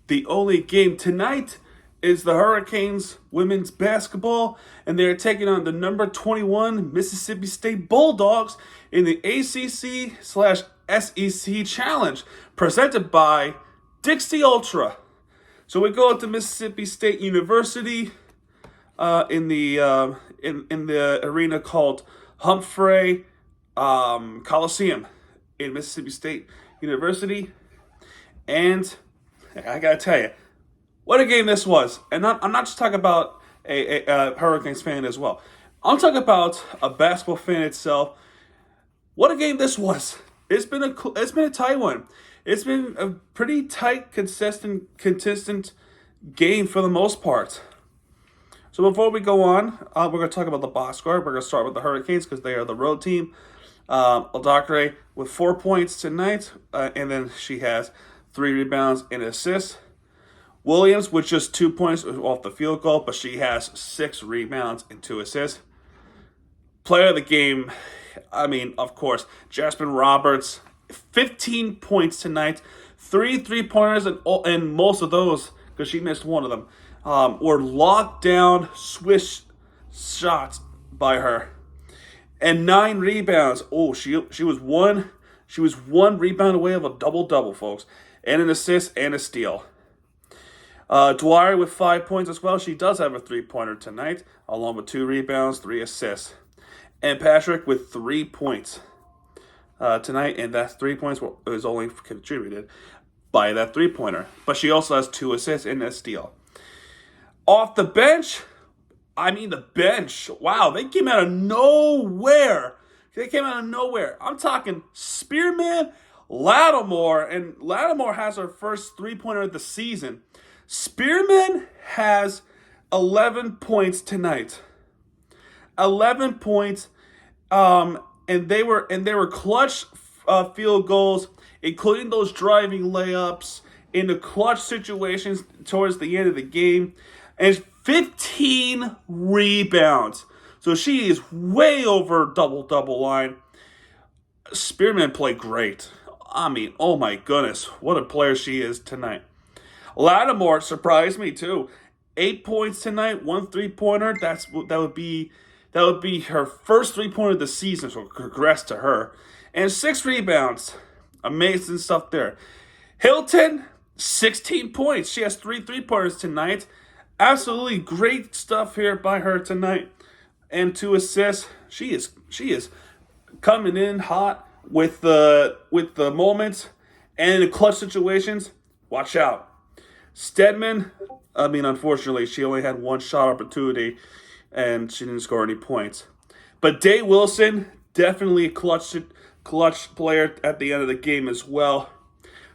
the only game tonight is the Hurricanes women's basketball, and they're taking on the number 21 Mississippi State Bulldogs in the ACC/SEC Challenge, presented by Dixie Ultra. So we go to Mississippi State University in the arena called Humphrey Coliseum in Mississippi State University, and I gotta tell you, what a game this was. And I'm not just talking about a Hurricanes fan as well. I'm talking about a basketball fan itself. What a game this was. It's been a tight one. It's been a pretty tight, consistent game for the most part. So before we go on, we're going to talk about the box score. We're going to start with the Hurricanes because they are the road team. Aldacre with 4 points tonight, and then she has 3 rebounds and assists. Williams with just 2 points off the field goal, but she has 6 rebounds and 2 assists. Player of the game, of course, Jasmine Roberts, 15 points tonight, 3 3-pointers, and most of those, because she missed one of them, were locked down, swish shots by her, and 9 rebounds. Oh, she was one rebound away of a double, folks, and an assist and a steal. Dwyer with 5 points as well. She does have a 3-pointer tonight, along with 2 rebounds, 3 assists. And Patrick with 3 points tonight, and that 3 points was only contributed by that 3-pointer. But she also has 2 assists and a steal. Off the bench, the bench, wow, they came out of nowhere. I'm talking Spearman, Lattimore, and Lattimore has her first 3-pointer of the season. Spearman has 11 points tonight. 11 points, and they were clutch field goals, including those driving layups in the clutch situations towards the end of the game, and 15 rebounds. So she is way over double line. Spearman played great. Oh my goodness, what a player she is tonight. Lattimore surprised me too. 8 points tonight, 1 3-pointer. That would be her first 3-pointer of the season. So congrats to her. And 6 rebounds. Amazing stuff there. Hilton, 16 points. She has 3 3-pointers tonight. Absolutely great stuff here by her tonight. And 2 assists. She is coming in hot with the moments and the clutch situations. Watch out. Stedman, unfortunately, she only had 1 shot opportunity, and she didn't score any points. But Day Wilson, definitely a clutch player at the end of the game as well.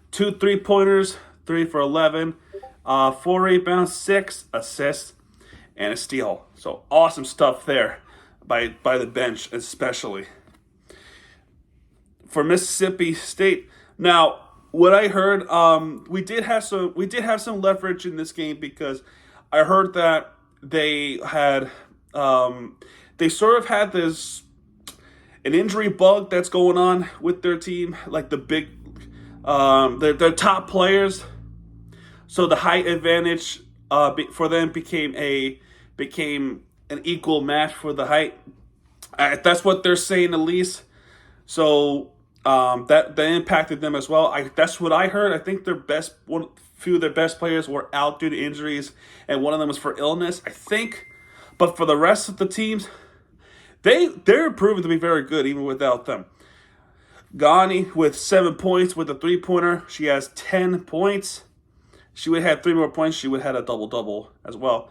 2 3-pointers, 3 for 11, 4 rebounds, 6 assists, and a steal. So awesome stuff there by the bench, especially. For Mississippi State, now, what I heard, we did have some leverage in this game because I heard that they had they sort of had an injury bug that's going on with their team, like the big their top players. So the height advantage for them became an equal match for the height. That's what they're saying, at least. So that impacted them as well. That's what I heard. I think few of their best players were out due to injuries, and one of them was for illness, I think. But for the rest of the teams, they're proven to be very good even without them. Ghani with 7 points with a 3-pointer. She has 10 points. She would have had 3 more points. She would have had a double as well.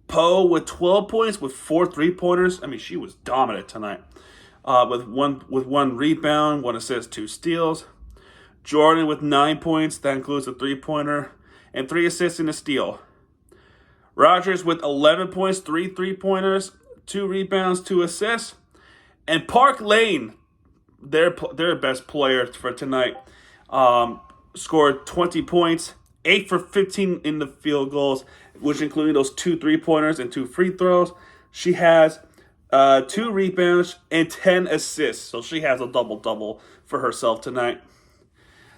Poe with 12 points with 4 3-pointers. She was dominant tonight. With one rebound, 1 assist, 2 steals. Jordan with 9 points. That includes a 3-pointer and 3 assists and a steal. Rogers with 11 points, 3 3-pointers, 2 rebounds, 2 assists. And Park Lane, their best player for tonight, scored 20 points, 8 for 15 in the field goals, which included those 2 3-pointers and 2 free throws. She has 2 rebounds and 10 assists. So she has a double-double for herself tonight.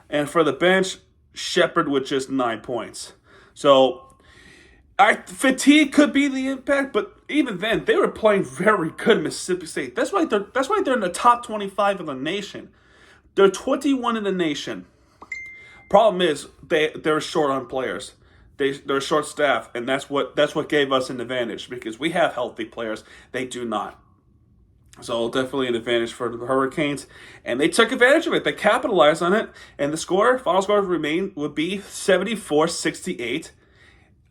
And for the bench, Shepherd with just 9 points. So fatigue could be the impact, but even then, they were playing very good Mississippi State. That's why they're in the top 25 of the nation. They're 21 in the nation. Problem is they're short on players. They're short staffed, and that's what gave us an advantage because we have healthy players. They do not. So definitely an advantage for the Hurricanes, and they took advantage of it. They capitalized on it, and the final score would be 74-68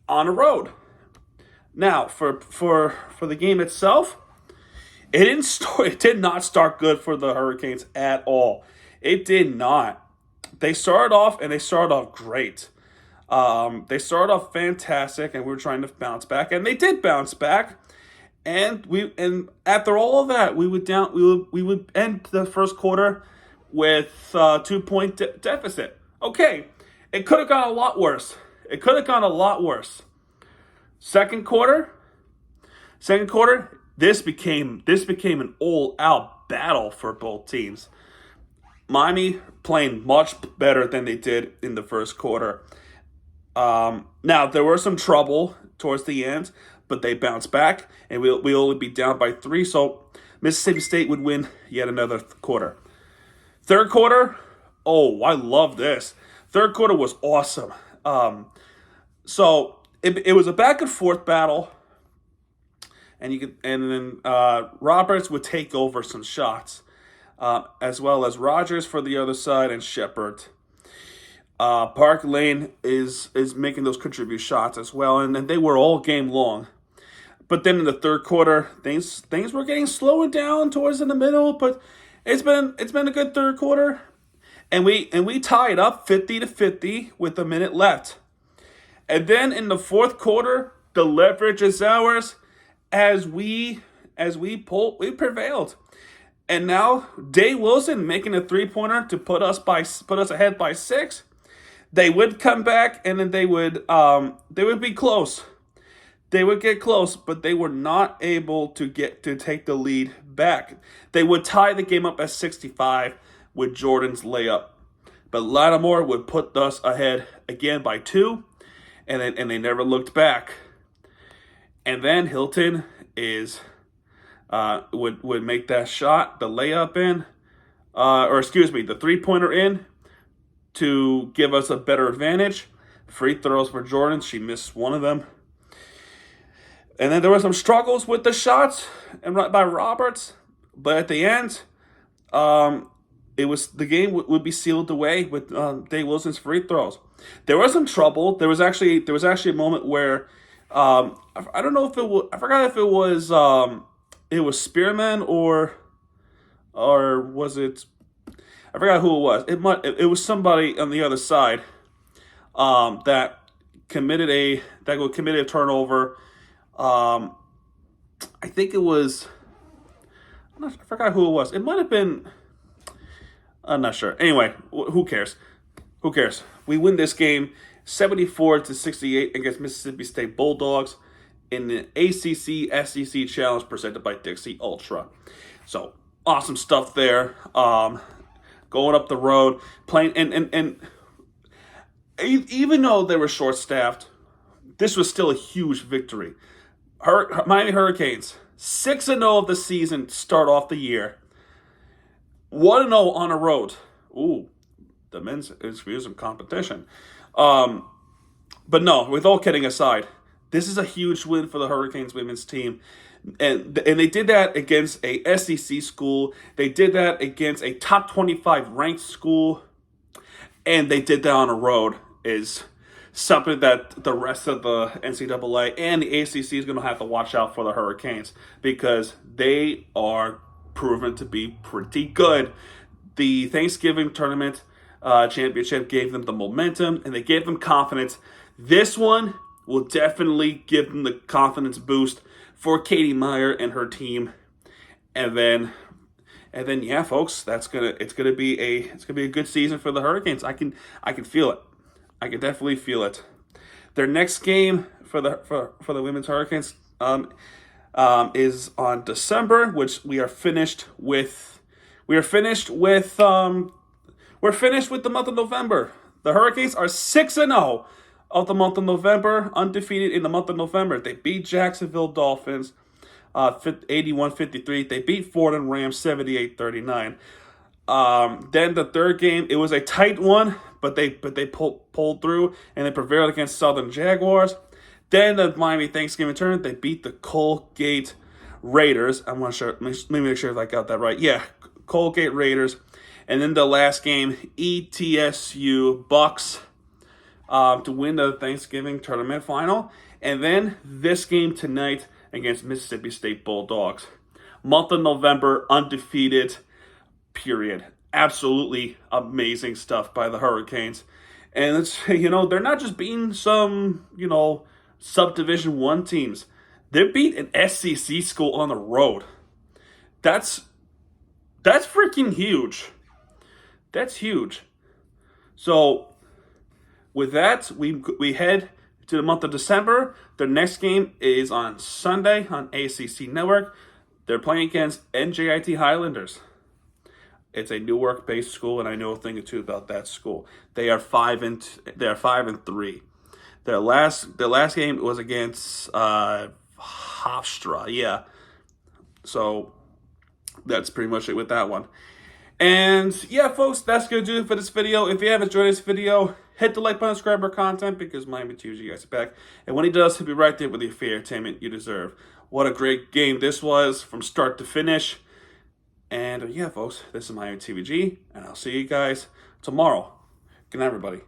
on the road. Now for the game itself, it did not start good for the Hurricanes at all. It did not. They started off great. They started off fantastic, and we were trying to bounce back, and they did bounce back. And after all of that, we would end the first quarter with 2-point deficit. Okay, it could have gone a lot worse. Second quarter, this became an all-out battle for both teams. Miami playing much better than they did in the first quarter. Now there was some trouble towards the end, but they bounced back, and we only be down by 3, so Mississippi State would win yet another quarter. Third quarter, oh, I love this. Third quarter was awesome. So it was a back and forth battle, and then Roberts would take over some shots, as well as Rogers for the other side and Shepherd. Park Lane is making those contribute shots as well, and they were all game long. But then in the third quarter, things were getting slower down towards in the middle. But it's been a good third quarter, and we tied up 50-50 with a minute left. And then in the fourth quarter, the leverage is ours as we prevailed. And now Dave Wilson making a 3-pointer to put us ahead by 6. They would come back, and then they would be close. They would get close, but they were not able to take the lead back. They would tie the game up at 65 with Jordan's layup, but Lattimore would put us ahead again by 2, and they never looked back. And then Hilton would make that shot, the layup in, the 3-pointer in, to give us a better advantage. Free throws for Jordan. She missed one of them. And then there were some struggles with the shots and by Roberts. But at the end, the game would be sealed away with Dave Wilson's free throws. There was some trouble. There was actually a moment where I don't know if it was, I forgot if it was Spearman or was it, I forgot who it was. It was somebody on the other side that committed a turnover. I think it was. I forgot who it was. It might have been. I'm not sure. Anyway, who cares? Who cares? We win this game 74-68 against Mississippi State Bulldogs in the ACC SEC Challenge presented by Dixie Ultra. So awesome stuff there. Going up the road, playing, and even though they were short-staffed, this was still a huge victory. Miami Hurricanes, 6-0 of the season to start off the year. 1-0 on the road. Ooh, the men's is some competition. But no, with all kidding aside, this is a huge win for the Hurricanes women's team. And they did that against a SEC school. They did that against a top 25 ranked school. And they did that on the road. Is something that the rest of the NCAA and the ACC is going to have to watch out for the Hurricanes, because they are proven to be pretty good. The Thanksgiving tournament championship gave them the momentum, and they gave them confidence. This one will definitely give them the confidence boost for Katie Meyer and her team. And then yeah, folks, it's gonna be a good season for the Hurricanes. I can feel it. I can definitely feel it. Their next game for the women's Hurricanes is on December, which we're finished with the month of November. The Hurricanes are 6-0 of the month of November, undefeated in the month of November. They beat Jacksonville Dolphins 81-53. They beat Fordham Rams 78-39. Then the third game, it was a tight one, but they pulled through and they prevailed against Southern Jaguars. Then the Miami Thanksgiving tournament, they beat the Colgate Raiders. I'm not sure. Let me make sure if I got that right. Yeah, Colgate Raiders. And then the last game, ETSU Bucks to win the Thanksgiving tournament final. And then this game tonight against Mississippi State Bulldogs. Month of November, undefeated, period. Absolutely amazing stuff by the Hurricanes. And it's, they're not just beating some, subdivision 1 teams. They beat an SEC school on the road. That's freaking huge. That's huge. So with that, we head to the month of December. Their next game is on Sunday on ACC Network. They're playing against NJIT Highlanders. It's a Newark-based school, and I know a thing or two about that school. They are 5-3. Their last game was against Hofstra. Yeah. So that's pretty much it with that one. And yeah, folks, that's going to do it for this video. If you have enjoyed this video, hit the like button, subscribe our content, because Miami Tuesday guys are back. And when he does, he'll be right there with the fair entertainment you deserve. What a great game this was from start to finish. And yeah, folks, this is Miami TVG, and I'll see you guys tomorrow. Good night, everybody.